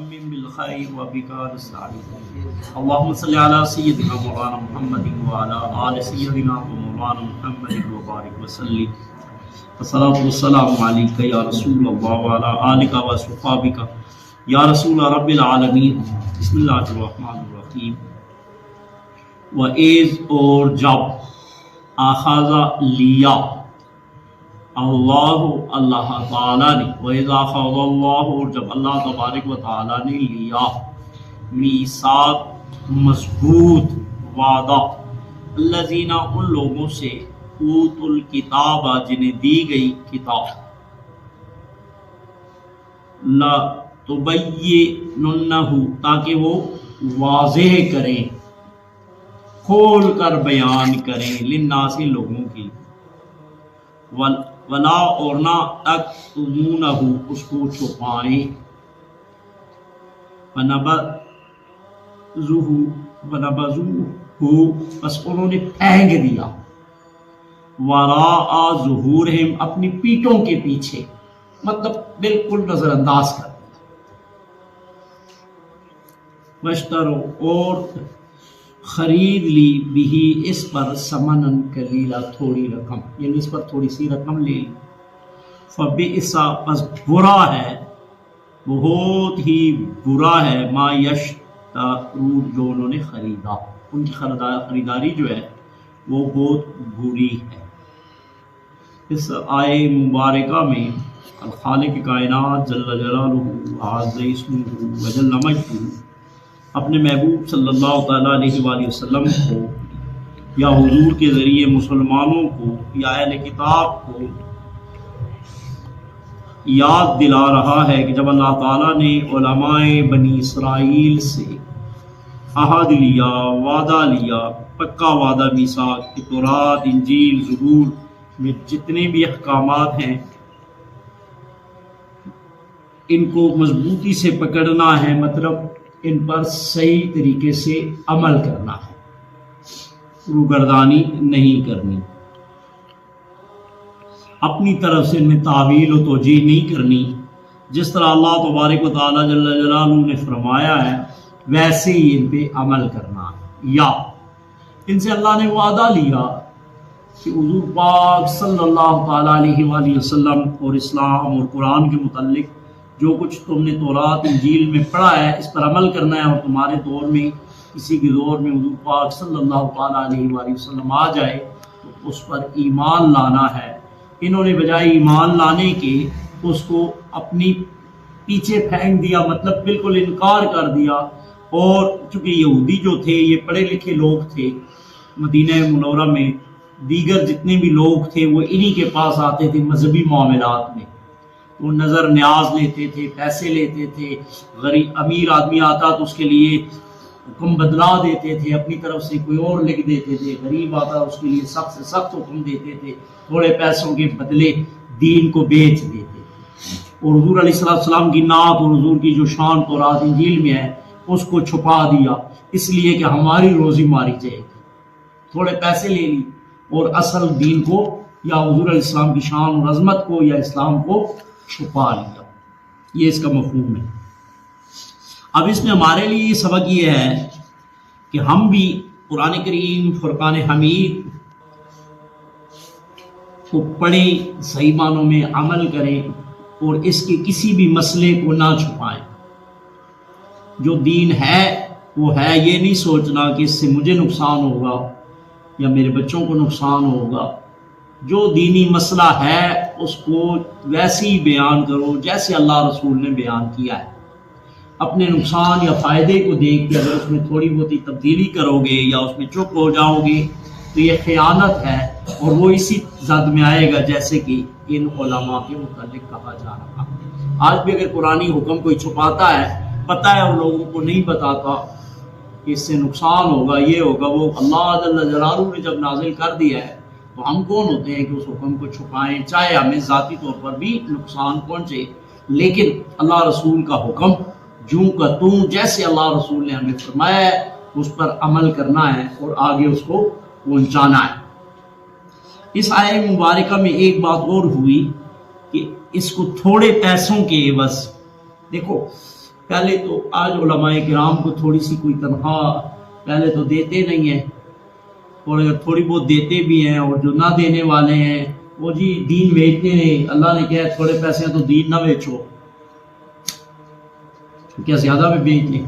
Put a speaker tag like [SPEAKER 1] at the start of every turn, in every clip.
[SPEAKER 1] وتمم بالخير وبك نستعين اللهم صل على سيدنا مولانا محمد وعلى آل سيدنا مولانا محمد وبارك وسلم والصلاة والسلام عليك يا رسول الله وعلى آلك وصحبك یا رسول رب العالمین۔ بسم اللہ الرحمن الرحیم۔ وَإِذْ اور جب آخذ لیا اللہ تعالیٰ نے، وَإِذْ أَخَذَ اللَّهُ اور جب اللہ تبارک و تعالیٰ نے لیا میثاق مضبوط وعدہ الذین ان لوگوں سے اوتوا الکتاب جنہیں دی گئی کتاب لا تبیننہ تاکہ وہ واضح کریں کھول کر بیان کریں للناس لوگوں کی ولا اور نہ تکتمونہ اس کو چھپائیں فنبذوہ بس انہوں نے پھینک دیا وراء ظہورہم اپنی پیٹھوں کے پیچھے، مطلب بالکل نظر انداز کر واشتروا اور خرید لی بھی اس پر ثمناً قلیلا تھوڑی رقم، یعنی اس پر تھوڑی سی رقم لے لی فبئس پس برا ہے، بہت ہی برا ہے ما یشترون جو انہوں نے خریدا، ان کی خریداری جو ہے وہ بہت بری ہے۔ اس آئے مبارکہ میں الخالق کائنات جل جلالہ عز اسمہ وجل مجدہ اپنے محبوب صلی اللہ تعالیٰ علیہ وآلہ وسلم کو یا حضور کے ذریعے مسلمانوں کو یا اہل کتاب کو یاد دلا رہا ہے کہ جب اللہ تعالیٰ نے علماء بنی اسرائیل سے عہد لیا، وعدہ لیا، پکا وعدہ میثاق کہ تورات، انجیل، زبور میں جتنے بھی احکامات ہیں ان کو مضبوطی سے پکڑنا ہے، مطلب ان پر صحیح طریقے سے عمل کرنا ہے، روگردانی نہیں کرنی، اپنی طرف سے ان تعویل و توجیہ نہیں کرنی، جس طرح اللہ تبارک و تعالیٰ جل جلالہ نے فرمایا ہے ویسے ہی ان پہ عمل کرنا ہے۔ یا ان سے اللہ نے وعدہ لیا کہ حضور پاک صلی اللہ تعالیٰ علیہ وآلہ وسلم اور اسلام اور قرآن کے متعلق جو کچھ تم نے تورات انجیل میں پڑھا ہے اس پر عمل کرنا ہے، اور تمہارے دور میں کسی کے دور میں حضور پاک صلی اللہ تعالیٰ علیہ وآلہ وسلم آ جائے تو اس پر ایمان لانا ہے۔ انہوں نے بجائے ایمان لانے کے اس کو اپنی پیچھے پھینک دیا، مطلب بالکل انکار کر دیا، اور چونکہ یہودی جو تھے یہ پڑھے لکھے لوگ تھے، مدینہ منورہ میں دیگر جتنے بھی لوگ تھے وہ انہی کے پاس آتے تھے مذہبی معاملات میں، وہ نظر نیاز لیتے تھے، پیسے لیتے تھے، غریب امیر آدمی آتا تو اس کے لیے حکم بدلا دیتے تھے، اپنی طرف سے کوئی اور لکھ دیتے تھے، غریب آتا اس کے لیے سخت سے سخت حکم دیتے تھے، تھوڑے پیسوں کے بدلے دین کو بیچ دیتے تھے۔ اور حضور علیہ السلام کی نعت اور حضور کی جو شان تورات انجیل میں ہے اس کو چھپا دیا، اس لیے کہ ہماری روزی ماری جائے گی، تھوڑے پیسے لے لی اور اصل دین کو یا حضور علیہ السلام کی شان اور عظمت کو یا اسلام کو چھپا لیا۔ یہ اس کا مفہوم ہے۔ اب اس میں ہمارے لیے یہ سبق یہ ہے کہ ہم بھی قرآن کریم فرقان حمید کو پڑھیں، صحیح معنوں میں عمل کریں اور اس کے کسی بھی مسئلے کو نہ چھپائیں۔ جو دین ہے وہ ہے، یہ نہیں سوچنا کہ اس سے مجھے نقصان ہوگا یا میرے بچوں کو نقصان ہوگا۔ جو دینی مسئلہ ہے اس کو ویسے ہی بیان کرو جیسے اللہ رسول نے بیان کیا ہے۔ اپنے نقصان یا فائدے کو دیکھ کے اگر اس میں تھوڑی بہت تبدیلی کرو گے یا اس میں چپ ہو جاؤ گے تو یہ خیانت ہے، اور وہ اسی زد میں آئے گا جیسے کہ ان علماء کے متعلق کہا جا رہا۔ آج بھی اگر قرآنی حکم کوئی چھپاتا ہے، پتہ ہے ان لوگوں کو نہیں بتاتا کہ اس سے نقصان ہوگا، یہ ہوگا، وہ اللہ جل جلالہ نے جب نازل کر دیا ہے تو ہم کون ہوتے ہیں کہ اس حکم کو چھپائیں، چاہے ہمیں ذاتی طور پر بھی نقصان پہنچے، لیکن اللہ رسول کا حکم جوں کا توں جیسے اللہ رسول نے ہمیں فرمایا ہے اس پر عمل کرنا ہے اور آگے اس کو پہنچانا ہے۔ اس آیہ مبارکہ میں ایک بات اور ہوئی کہ اس کو تھوڑے پیسوں کے عوض، دیکھو پہلے تو آج علماء کرام کو تھوڑی سی کوئی تنخواہ پہلے تو دیتے نہیں ہیں، اور اگر تھوڑی بہت دیتے بھی ہیں اور جو نہ دینے والے ہیں وہ جی دین بیچنے نہیں، اللہ نے کہا تھوڑے پیسے ہیں تو دین نہ بیچو، کیا زیادہ بھی بیچ لیں؟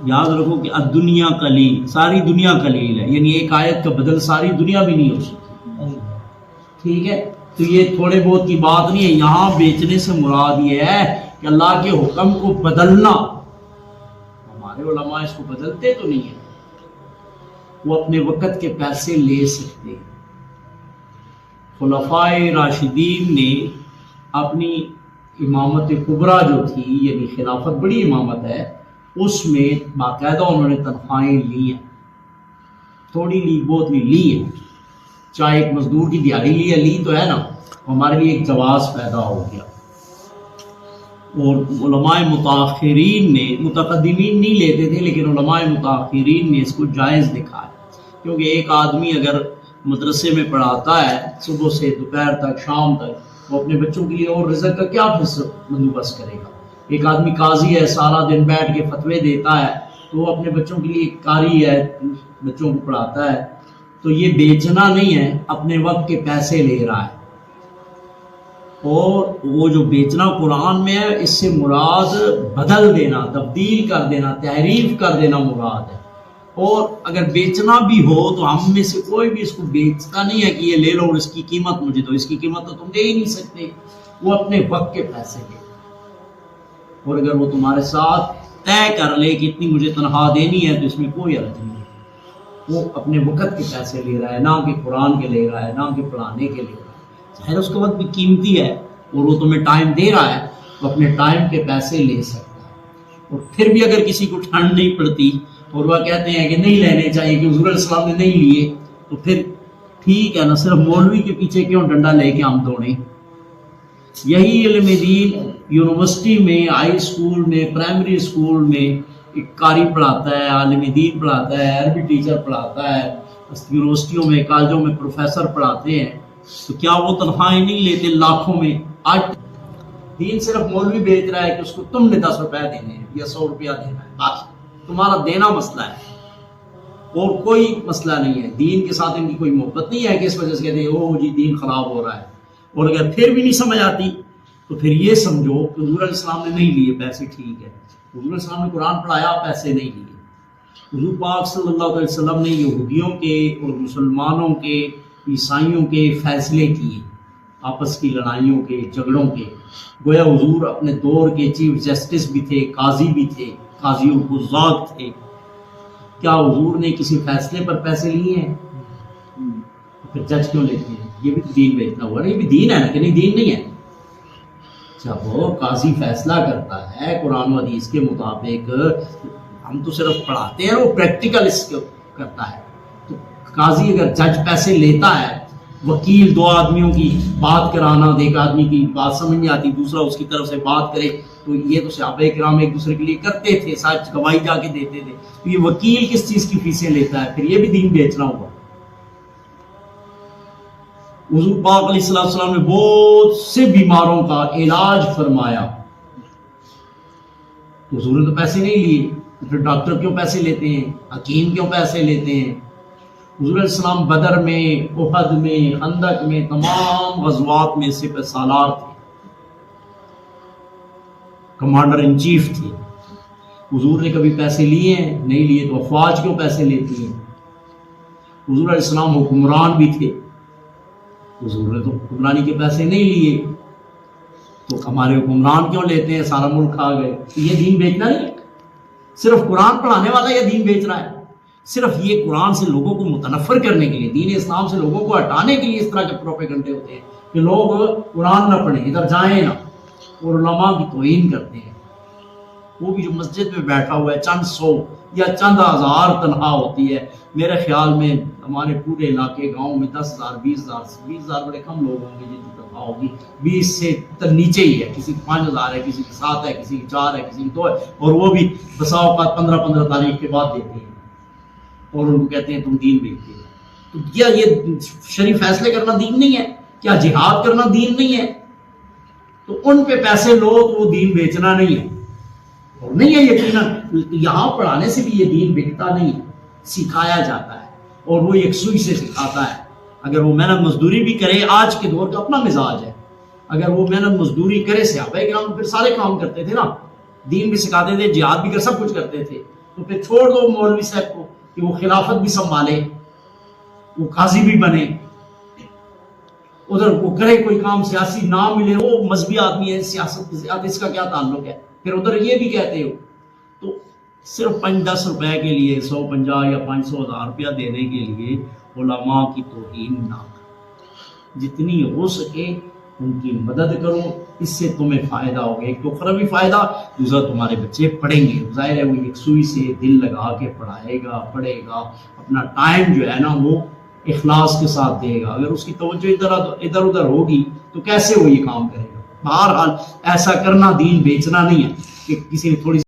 [SPEAKER 1] یاد رکھو کہ الدنیا قلیل، ساری دنیا قلیل ہے، یعنی ایک آیت کا بدل ساری دنیا بھی نہیں ہو سکتی، ٹھیک ہے؟ تو یہ تھوڑے بہت کی بات نہیں ہے، یہاں بیچنے سے مراد یہ ہے کہ اللہ کے حکم کو بدلنا۔ ہمارے علماء اس کو بدلتے تو نہیں ہیں، وہ اپنے وقت کے پیسے لے سکتے ہیں۔ خلفائے راشدین نے اپنی امامت کبریٰ جو تھی، یعنی خلافت بڑی امامت ہے، اس میں باقاعدہ انہوں نے تنخواہیں لی ہیں، تھوڑی لی بہت لی ہے، چاہے ایک مزدور کی دیہڑی لی تو ہے نا، ہمارے لیے ایک جواز پیدا ہو گیا۔ اور علماء متاخرین نے، متقدمین نہیں لیتے تھے لیکن علماء متاخرین نے اس کو جائز لکھا ہے، کیونکہ ایک آدمی اگر مدرسے میں پڑھاتا ہے صبح سے دوپہر تک، شام تک، وہ اپنے بچوں کے لیے اور رزق کا کیا بندوبست کرے گا؟ ایک آدمی قاضی ہے، سارا دن بیٹھ کے فتوے دیتا ہے، تو وہ اپنے بچوں کے لیے قاری ہے، بچوں کو پڑھاتا ہے، تو یہ بیچنا نہیں ہے، اپنے وقت کے پیسے لے رہا ہے۔ اور وہ جو بیچنا قرآن میں ہے، اس سے مراد بدل دینا، تبدیل کر دینا، تحریف کر دینا مراد ہے۔ اور اگر بیچنا بھی ہو تو ہم میں سے کوئی بھی اس کو بیچتا نہیں ہے کہ یہ لے لو اور اس کی قیمت مجھے دو، اس کی قیمت تو تم دے ہی نہیں سکتے، وہ اپنے وقت کے پیسے لے۔ اور اگر وہ تمہارے ساتھ طے کر لے کہ اتنی مجھے تنخواہ دینی ہے تو اس میں کوئی حرج نہیں ہے، وہ اپنے وقت کے پیسے لے رہا ہے، نہ کہ قرآن کے لے رہا ہے، نہ کہ پڑھانے کے لے رہا ہے۔ ظاہر اس کا وقت بھی قیمتی ہے اور وہ تمہیں ٹائم دے رہا ہے تو اپنے ٹائم کے پیسے لے سکتا ہے۔ اور پھر بھی اگر کسی کو ٹھنڈ نہیں پڑتی اور وہ کہتے ہیں کہ نہیں لینے چاہیے کہ حضور علیہ السلام نے نہیں لیے، تو پھر ٹھیک ہے نا، صرف مولوی کے پیچھے کیوں ڈنڈا لے کے ہم دوڑیں؟ یہی علم دین یونیورسٹی میں، ہائی اسکول میں، پرائمری اسکول میں ایک قاری پڑھاتا ہے، عالم دین پڑھاتا ہے، عربی ٹیچر پڑھاتا ہے، یونیورسٹیوں میں، کالجوں میں پروفیسر پڑھاتے ہیں، تو کیا وہ تنخواہیں نہیں لیتے لاکھوں میں؟ آج دین صرف مولوی بیچ رہا ہے کہ اس کو تم نے 10 روپے دینے ہیں یا 100 روپیہ دینا ہے، بس تمہارا دینا مسئلہ ہے اور کوئی مسئلہ نہیں ہے۔ دین کے ساتھ ان کی کوئی محبت نہیں ہے کہ اس وجہ سے کہتے ہیں او جی دین خراب ہو رہا ہے۔ اور اگر پھر بھی نہیں سمجھ آتی تو پھر یہ سمجھو کہ حضور علیہ السلام نے نہیں لیے پیسے، ٹھیک ہے، حضور علیہ السلام نے قرآن پڑھایا، پیسے نہیں لیے۔ حضور پاک صلی اللہ علیہ وسلم نے یہودیوں کے اور مسلمانوں کے، عیسائیوں کے فیصلے کیے، آپس کی لڑائیوں کے، جھگڑوں کے۔ گویا حضور اپنے دور کے چیف جسٹس بھی تھے، قاضی بھی تھے، قاضی القضات تھے۔ کیا حضور نے کسی فیصلے پر پیسے لیے ہیں؟ پھر جج کیوں لیتے ہیں؟ یہ بھی دین بیچنا ہوا نا، یہ بھی دین ہے نا کہ نہیں؟ دین نہیں ہے؟ جب وہ قاضی فیصلہ کرتا ہے قرآن و حدیث کے مطابق، ہم تو صرف پڑھاتے ہیں، وہ پریکٹیکل اس کو کرتا ہے۔ تو قاضی اگر جج پیسے لیتا ہے، وکیل دو آدمیوں کی بات کرانا، ایک آدمی کی بات سمجھ نہیں آتی دوسرا اس کی طرف سے بات کرے، تو یہ تو صحابہ کرام ایک دوسرے کے لیے کرتے تھے، سچ گواہی جا کے دیتے تھے، تو یہ وکیل کس چیز کی فیسیں لیتا ہے؟ پھر یہ بھی دین بیچنا ہوا۔ حضور پاک علیہ السلام نے بہت سے بیماروں کا علاج فرمایا، حضور نے تو پیسے نہیں لیے، پھر ڈاکٹر کیوں پیسے لیتے ہیں؟ حکیم کیوں پیسے لیتے ہیں؟ حضور علیہ السلام بدر میں، احد میں، خندق میں، تمام غزوات میں سپہ سالار تھے، کمانڈر ان چیف تھے۔ حضور نے کبھی پیسے لیے ہیں؟ نہیں لیے، تو افواج کیوں پیسے لیتی ہیں؟ حضور علیہ السلام حکمران بھی تھے، حضور نے تو حکمرانی کے پیسے نہیں لیے، تو ہمارے حکمران کیوں لیتے ہیں؟ سارا ملک کھا گئے۔ تو یہ دین بیچنا نہیں ہے؟ صرف قرآن پڑھانے والا یہ دین بیچ رہا ہے؟ صرف یہ قرآن سے لوگوں کو متنفر کرنے کے لیے، دین اسلام سے لوگوں کو ہٹانے کے لیے اس طرح کے پروپیگنڈے ہوتے ہیں کہ لوگ قرآن نہ پڑھیں، ادھر جائیں نہ، اور علماء کی توہین کرتے ہیں۔ وہ بھی جو مسجد میں بیٹھا ہوا ہے، چند سو یا چند ہزار تنخواہ ہوتی ہے، میرے خیال میں ہمارے پورے علاقے گاؤں میں 10,000 20,000 بڑے کم لوگ ہوں گے جن کی تنخواہ ہوگی 20 سے نیچے ہی ہے، کسی کی 5,000 ہے، کسی کی 7 ہے، کسی کی 4 ہے، کسی کی 2 ہے، اور وہ بھی بسا اوقات 15 تاریخ کے بعد دیتے ہیں اور ان کو کہتے ہیں تم دین بیچتے ہیں۔ تو کیا یہ شریف فیصلے کرنا دین نہیں ہے؟ کیا جہاد کرنا دین نہیں ہے؟ تو ان پہ پیسے لو تو وہ دین بیچنا نہیں ہے۔ اور نہیں ہے یقیناً یہاں پڑھانے سے بھی یہ دین بکتا نہیں ہے، سکھایا جاتا ہے، اور وہ یکسوئی سے سکھاتا ہے۔ اگر وہ محنت مزدوری بھی کرے، آج کے دور کا اپنا مزاج ہے، اگر وہ محنت مزدوری کرے، صحابہ کرام پھر سارے کام کرتے تھے نا، دین بھی سکھاتے تھے، جہاد بھی کر، سب کچھ کرتے تھے، تو پھر چھوڑ دو مولوی صاحب کو کہ وہ خلافت بھی سنبھالے، وہ قاضی بھی بنے، ادھر وہ کرے کوئی کام سیاسی نہ ملے، وہ مذہبی آدمی ہے، سیاست کے ساتھ اس کا کیا تعلق ہے؟ پھر ادھر یہ بھی کہتے ہو۔ تو صرف 5-10 روپے کے لیے، 150 یا 500 ہزار روپیہ دینے کے لیے علماء کی توہین نہ کرو، جتنی ہو سکے ان کی مدد کرو، اس سے تمہیں فائدہ ہوگا، ایک تو اخروی فائدہ، دوسرا تمہارے بچے پڑھیں گے، ظاہر ہے وہ یکسوئی سے دل لگا کے پڑھے گا، اپنا ٹائم جو ہے نا وہ اخلاص کے ساتھ دے گا۔ اگر اس کی توجہ ادھر ادھر ہوگی تو کیسے وہ یہ کام کرے گا؟ بہرحال ایسا کرنا دین بیچنا نہیں ہے کہ کسی نے تھوڑی